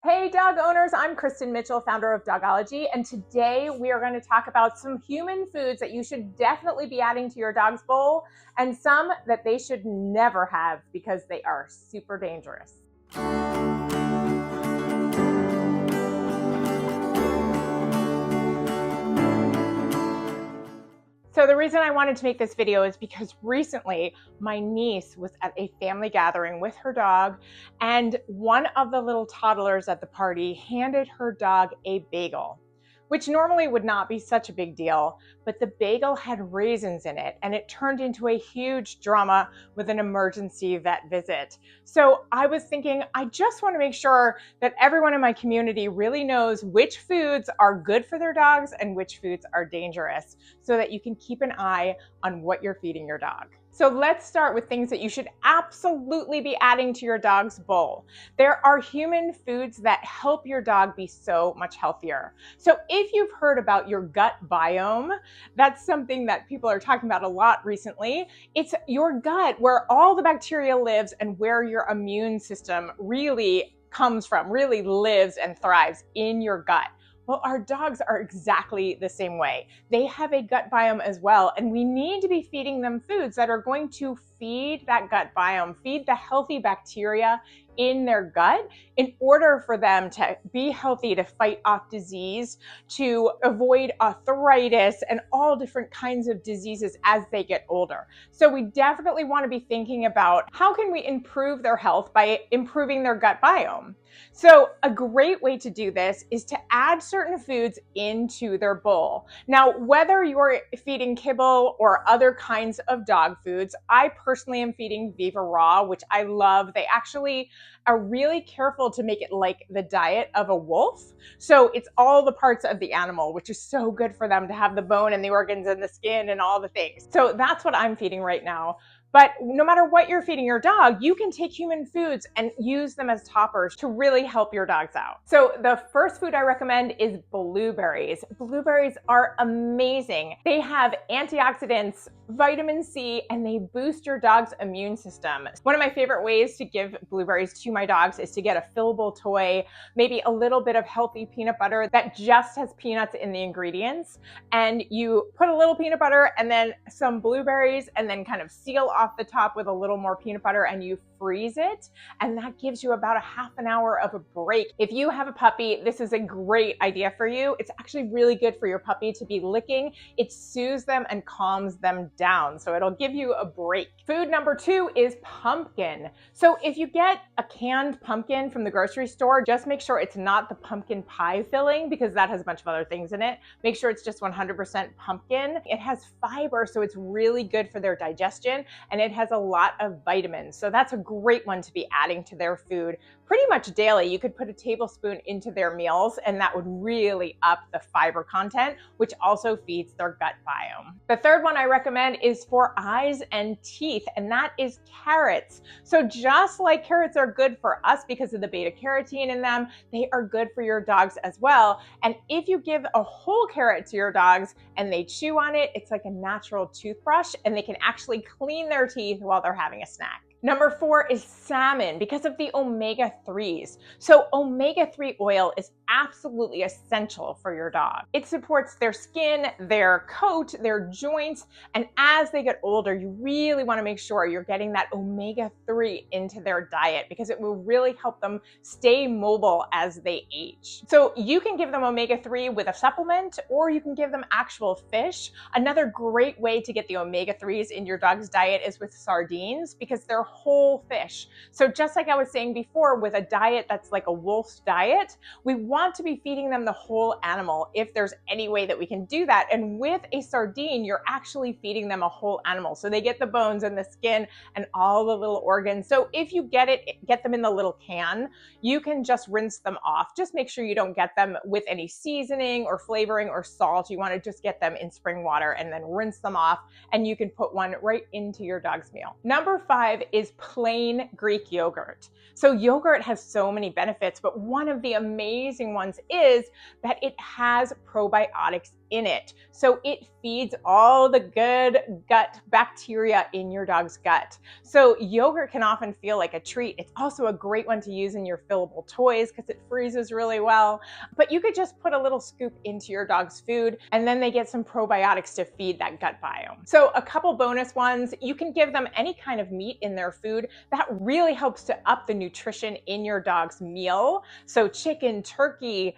Hey dog owners, I'm Kristen Mitchell, founder of Dogology, and today we are going to talk about some human foods that you should definitely be adding to your dog's bowl and some that they should never have because they are super dangerous. So the reason I wanted to make this video is because recently my niece was at a family gathering with her dog, and one of the little toddlers at the party handed her dog a bagel, which normally would not be such a big deal, but the bagel had raisins in it and it turned into a huge drama with an emergency vet visit. So I was thinking, I just want to make sure that everyone in my community really knows which foods are good for their dogs and which foods are dangerous, so that you can keep an eye on what you're feeding your dog. So let's start with things that you should absolutely be adding to your dog's bowl. There are human foods that help your dog be so much healthier. So if you've heard about your gut biome, that's something that people are talking about a lot recently. It's your gut where all the bacteria lives and where your immune system really comes from, really lives and thrives in your gut. Well, our dogs are exactly the same way. They have a gut biome as well, and we need to be feeding them foods that are going to feed that gut biome, feed the healthy bacteria in their gut in order for them to be healthy, to fight off disease, to avoid arthritis and all different kinds of diseases as they get older. So we definitely want to be thinking about how can we improve their health by improving their gut biome. So a great way to do this is to add certain foods into their bowl. Now, whether you're feeding kibble or other kinds of dog foods, I personally am feeding Viva Raw, which I love. They actually are really careful to make it like the diet of a wolf. So it's all the parts of the animal, which is so good for them to have the bone and the organs and the skin and all the things. So that's what I'm feeding right now. But no matter what you're feeding your dog, you can take human foods and use them as toppers to really help your dogs out. So the first food I recommend is blueberries. Blueberries are amazing. They have antioxidants, vitamin C, and they boost your dog's immune system. One of my favorite ways to give blueberries to my dogs is to get a fillable toy, maybe a little bit of healthy peanut butter that just has peanuts in the ingredients. And you put a little peanut butter and then some blueberries and then kind of seal off the top with a little more peanut butter, and you freeze it, and that gives you about a half an hour of a break. If you have a puppy, this is a great idea for you. It's actually really good for your puppy to be licking. It soothes them and calms them down, so it'll give you a break. Food number 2 is pumpkin. So if you get a canned pumpkin from the grocery store, just make sure it's not the pumpkin pie filling, because that has a bunch of other things in it. Make sure it's just 100% pumpkin. It has fiber, so it's really good for their digestion, and it has a lot of vitamins. So that's a great one to be adding to their food pretty much daily. You could put a tablespoon into their meals, and that would really up the fiber content, which also feeds their gut biome. The third one I recommend is for eyes and teeth, and that is carrots. So just like carrots are good for us because of the beta carotene in them, they are good for your dogs as well. And if you give a whole carrot to your dogs and they chew on it, it's like a natural toothbrush, and they can actually clean their teeth while they're having a snack. Number 4 is salmon, because of the omega-3s. So omega-3 oil is absolutely essential for your dog. It supports their skin, their coat, their joints, and as they get older, you really want to make sure you're getting that omega-3 into their diet, because it will really help them stay mobile as they age. So you can give them omega-3 with a supplement, or you can give them actual fish. Another great way to get the omega-3s in your dog's diet is with sardines, because they're whole fish. So just like I was saying before, with a diet that's like a wolf's diet, we want to be feeding them the whole animal if there's any way that we can do that. And with a sardine, you're actually feeding them a whole animal. So they get the bones and the skin and all the little organs. So if you get them in the little can, you can just rinse them off. Just make sure you don't get them with any seasoning or flavoring or salt. You want to just get them in spring water and then rinse them off, and you can put one right into your dog's meal. Number 5 is plain Greek yogurt. So yogurt has so many benefits, but one of the amazing ones is that it has probiotics in it. So it feeds all the good gut bacteria in your dog's gut. So yogurt can often feel like a treat. It's also a great one to use in your fillable toys because it freezes really well. But you could just put a little scoop into your dog's food and then they get some probiotics to feed that gut biome. So a couple bonus ones, you can give them any kind of meat in their food. That really helps to up the nutrition in your dog's meal. So chicken, turkey,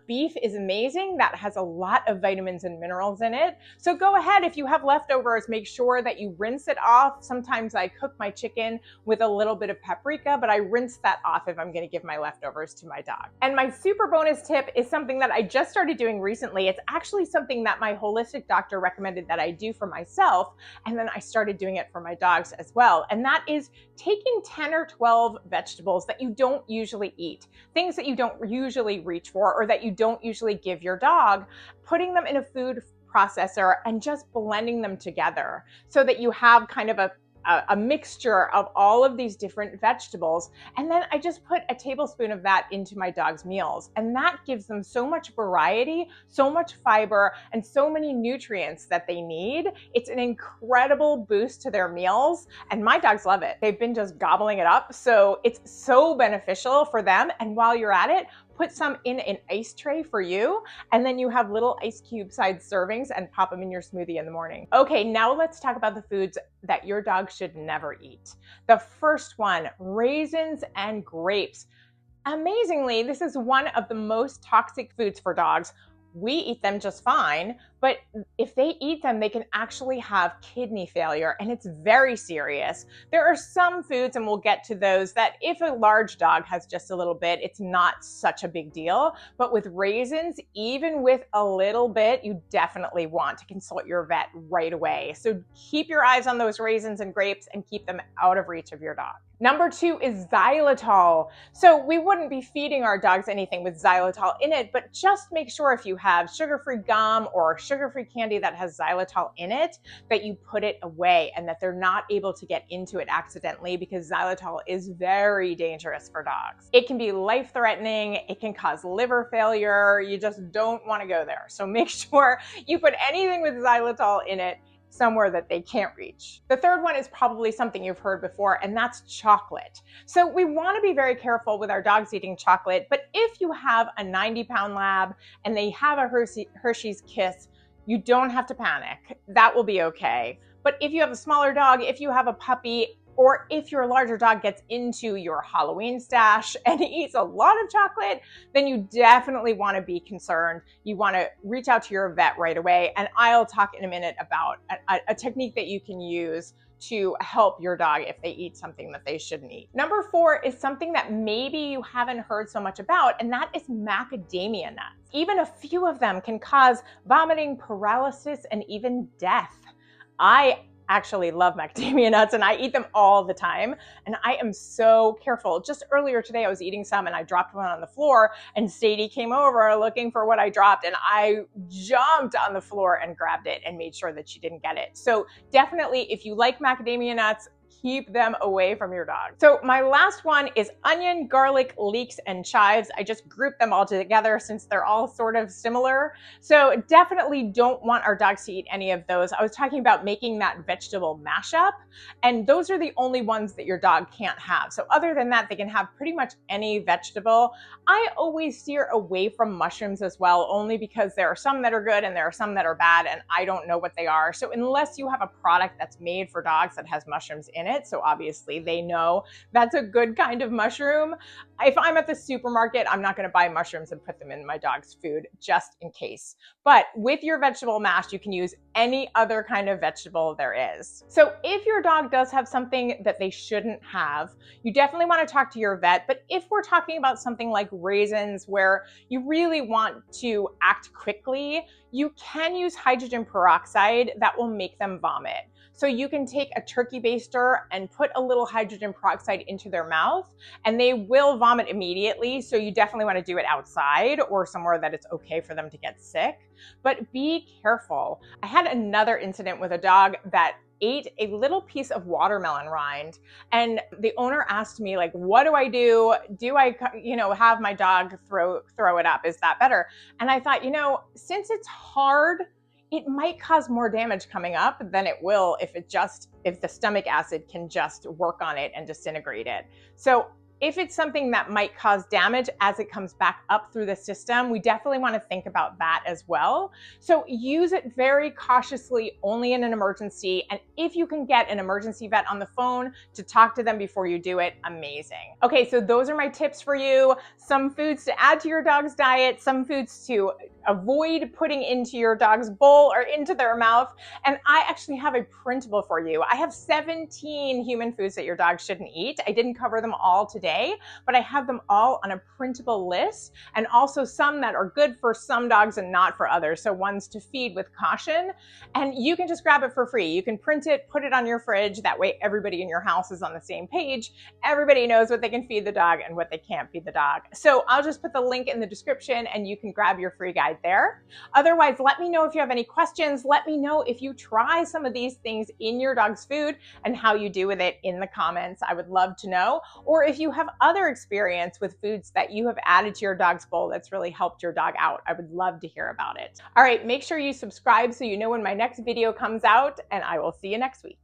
beef is amazing. That has a lot of vitamins and minerals in it. So go ahead, if you have leftovers, make sure that you rinse it off. Sometimes I cook my chicken with a little bit of paprika, but I rinse that off if I'm gonna give my leftovers to my dog. And my super bonus tip is something that I just started doing recently. It's actually something that my holistic doctor recommended that I do for myself, and then I started doing it for my dogs as well. And that is taking 10 or 12 vegetables that you don't usually eat, things that you don't usually reach for or that you don't usually give your dog, putting them in a food processor and just blending them together so that you have kind of a mixture of all of these different vegetables. And then I just put a tablespoon of that into my dog's meals. And that gives them so much variety, so much fiber, and so many nutrients that they need. It's an incredible boost to their meals. And my dogs love it. They've been just gobbling it up. So it's so beneficial for them. And while you're at it, put some in an ice tray for you, and then you have little ice cube sized servings and pop them in your smoothie in the morning. Okay, now let's talk about the foods that your dog should never eat. The first one, raisins and grapes. Amazingly, this is one of the most toxic foods for dogs. We eat them just fine, but if they eat them, they can actually have kidney failure, and it's very serious. There are some foods, and we'll get to those, that if a large dog has just a little bit, it's not such a big deal. But with raisins, even with a little bit, you definitely want to consult your vet right away. So keep your eyes on those raisins and grapes and keep them out of reach of your dog. Number 2 is xylitol. So we wouldn't be feeding our dogs anything with xylitol in it, but just make sure if you have sugar-free gum or sugar-free candy that has xylitol in it, that you put it away and that they're not able to get into it accidentally, because xylitol is very dangerous for dogs. It can be life-threatening. It can cause liver failure. You just don't want to go there. So make sure you put anything with xylitol in it somewhere that they can't reach. The third one is probably something you've heard before, and that's chocolate. So we want to be very careful with our dogs eating chocolate, but if you have a 90-pound lab and they have a Hershey's Kiss, you don't have to panic. That will be okay. But if you have a smaller dog, if you have a puppy, or if your larger dog gets into your Halloween stash and he eats a lot of chocolate, then you definitely want to be concerned. You want to reach out to your vet right away. And I'll talk in a minute about a technique that you can use to help your dog if they eat something that they shouldn't eat. Number 4 is something that maybe you haven't heard so much about, and that is macadamia nuts. Even a few of them can cause vomiting, paralysis, and even death. I actually love macadamia nuts and I eat them all the time, and I am so careful. Just earlier today I was eating some and I dropped one on the floor, and Sadie came over looking for what I dropped, and I jumped on the floor and grabbed it and made sure that she didn't get it. So definitely, if you like macadamia nuts, keep them away from your dog. So my last one is onion, garlic, leeks, and chives. I just grouped them all together since they're all sort of similar. So definitely don't want our dogs to eat any of those. I was talking about making that vegetable mashup, and those are the only ones that your dog can't have. So other than that, they can have pretty much any vegetable. I always steer away from mushrooms as well, only because there are some that are good and there are some that are bad, and I don't know what they are. So unless you have a product that's made for dogs that has mushrooms in it, so obviously they know that's a good kind of mushroom. If I'm at the supermarket, I'm not going to buy mushrooms and put them in my dog's food just in case. But with your vegetable mash, you can use any other kind of vegetable there is. So if your dog does have something that they shouldn't have, you definitely want to talk to your vet. But if we're talking about something like raisins, where you really want to act quickly, you can use hydrogen peroxide that will make them vomit. So you can take a turkey baster and put a little hydrogen peroxide into their mouth, and they will vomit immediately. So you definitely want to do it outside or somewhere that it's okay for them to get sick. But be careful. I had another incident with a dog that ate a little piece of watermelon rind, and the owner asked me, like, what do I do? Do I, have my dog throw it up? Is that better? And I thought, since it's hard, it might cause more damage coming up than it will if the stomach acid can just work on it and disintegrate it. So if it's something that might cause damage as it comes back up through the system, we definitely want to think about that as well. So use it very cautiously, only in an emergency. And if you can get an emergency vet on the phone to talk to them before you do it, amazing. Okay, so those are my tips for you. Some foods to add to your dog's diet, some foods to avoid putting into your dog's bowl or into their mouth. And I actually have a printable for you. I have 17 human foods that your dog shouldn't eat. I didn't cover them all today, but I have them all on a printable list, and also some that are good for some dogs and not for others. So ones to feed with caution, and you can just grab it for free. You can print it, put it on your fridge. That way everybody in your house is on the same page. Everybody knows what they can feed the dog and what they can't feed the dog. So I'll just put the link in the description and you can grab your free guide there. Otherwise, let me know if you have any questions. Let me know if you try some of these things in your dog's food and how you do with it in the comments. I would love to know. Or if you have other experience with foods that you have added to your dog's bowl that's really helped your dog out, I would love to hear about it. All right, make sure you subscribe so you know when my next video comes out, and I will see you next week.